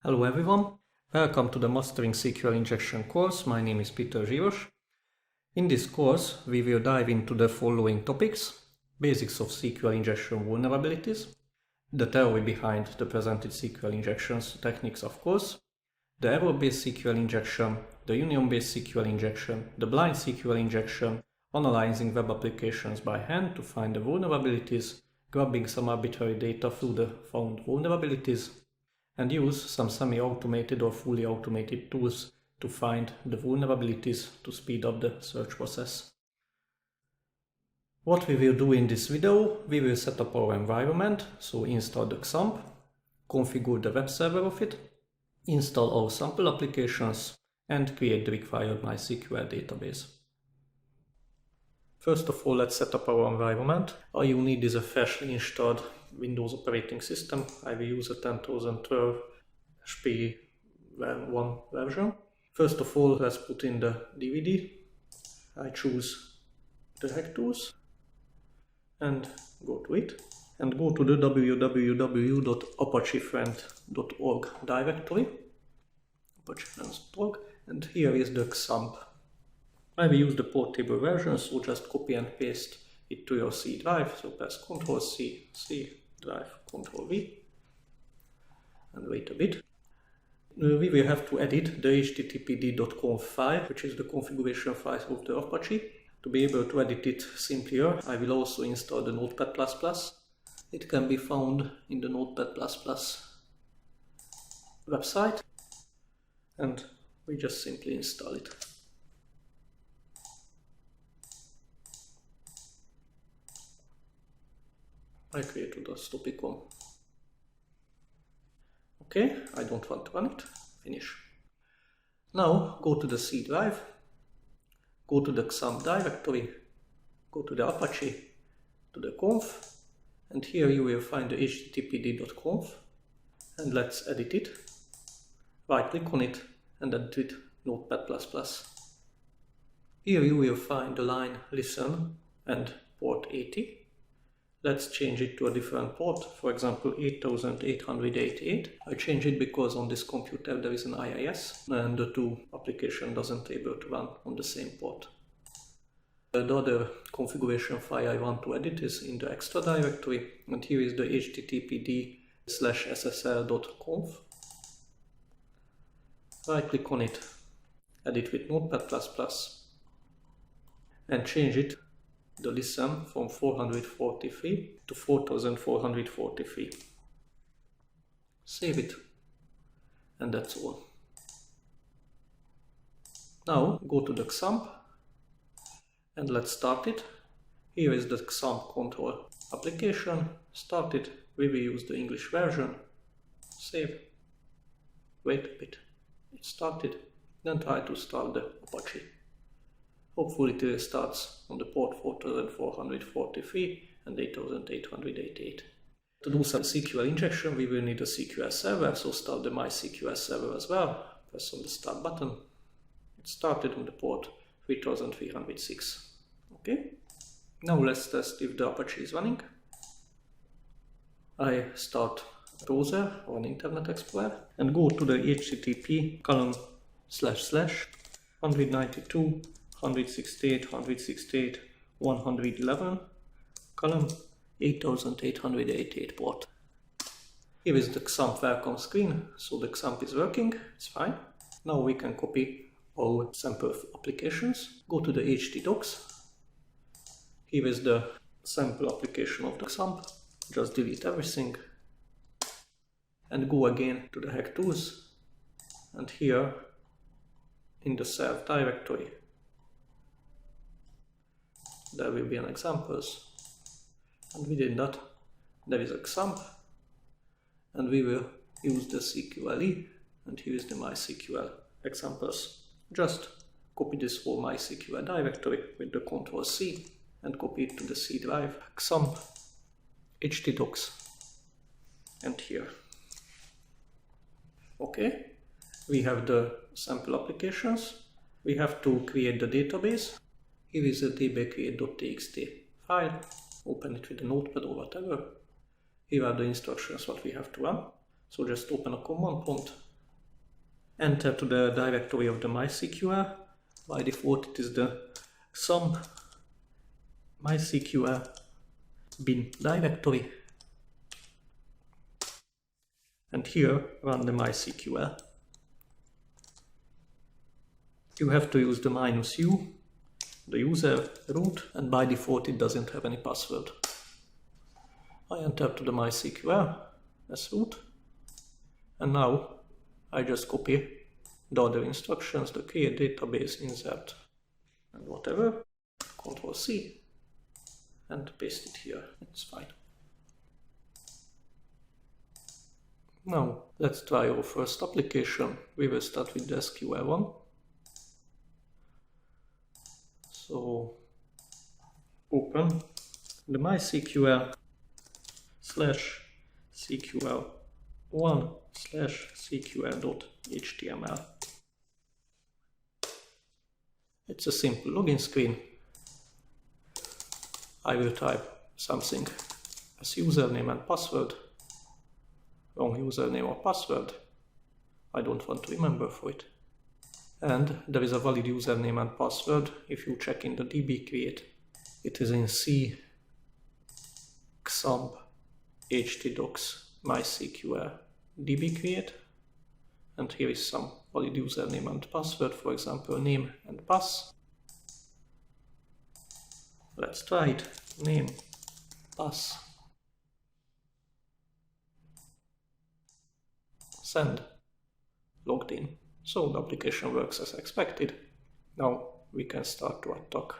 Hello everyone, welcome to the Mastering SQL Injection course. My name is Peter Zsíros. In this course, we will dive into the following topics: basics of SQL injection vulnerabilities, the theory behind the presented SQL injections techniques, of course, the error-based SQL injection, the union-based SQL injection, the blind SQL injection, analyzing web applications by hand to find the vulnerabilities, grabbing some arbitrary data through the found vulnerabilities, and use some semi-automated or fully automated tools to find the vulnerabilities to speed up the search process. What we will do in this video, we will set up our environment, so install the XAMPP, configure the web server of it, install our sample applications, and create the required MySQL database. First of all, let's set up our environment. All you need is a freshly installed Windows operating system. I will use a 10.12 SP1 version. First of all, let's put in the DVD. I choose the hack tools and go to it. And go to the www.apachefriend.org directory, apachefriends.org, and here is the XAMPP. I will use the portable version, so just copy and paste it to your C drive. So press Ctrl+C, C drive, Ctrl+V, and wait a bit. We will have to edit the httpd.conf file, which is the configuration file of the Apache. To be able to edit it simpler, I will also install the Notepad++. It can be found in the Notepad++ website, and we just simply install it. I created a stop icon. Okay, I don't want to run it. Finish. Now go to the C drive, go to the XAMPP directory, go to the Apache, to the conf, and here you will find the httpd.conf, and let's edit it. Right click on it and edit it Notepad++. Here you will find the line listen and port 80. Let's change it to a different port, for example 8888. I change it because on this computer there is an IIS and the two applications doesn't able to run on the same port. The other configuration file I want to edit is in the extra directory, and here is the httpd/ssl.conf. Right click on it, edit with Notepad++, and change it, the listen, from 443 to 4443. Save it, and that's all. Now go to the XAMPP and let's start it. Here is the XAMPP control application. Start it. We will use the English version. Save. Wait a bit. It started. Then try to start the Apache. Hopefully it starts on the port 4443 and 8888. To do some SQL injection, we will need a SQL server, so start the MySQL server as well. Press on the start button. It started on the port 3306. Okay. Now let's test if the Apache is running. I start a browser or an Internet Explorer and go to the http://192 168.168.111 column 8888 port. Here is the XAMPP welcome screen, so the XAMPP is working, it's fine. Now we can copy our sample applications. Go to the htdocs. Here is the sample application of the XAMPP. Just delete everything and go again to the hack tools, and here in the serve directory there will be an examples, and within that there is a XAMPP, and we will use the CQLE, and here is the MySQL examples. Just copy this whole MySQL directory with the Ctrl+C and copy it to the C drive, XAMPP, htdocs, and here. Okay, we have the sample applications. We have to create the database. Here is a dbcreate.txt file. Open it with a notepad or whatever. Here are the instructions what we have to run. So just open a command prompt enter to the directory of the MySQL. By default it is the XAMPP MySQL bin directory, and here run the MySQL. You have to use the -u, the user root, and by default it doesn't have any password. I enter to the MySQL as root, and now I just copy the other instructions, the create database, insert, and whatever, Ctrl+C, and paste it here. It's fine. Now let's try our first application. We will start with the SQL one. So open the MySQL /SQL1/SQL.html. It's a simple login screen. I will type something as username and password. Wrong username or password. I don't want to remember for it. And there is a valid username and password. If you check in the DB create, it is in C XAMPP htdocs MySQL DB create, and here is some valid username and password, for example name and pass. Let's try it. Name, pass, send, logged in. So the application works as expected. Now we can start to attack.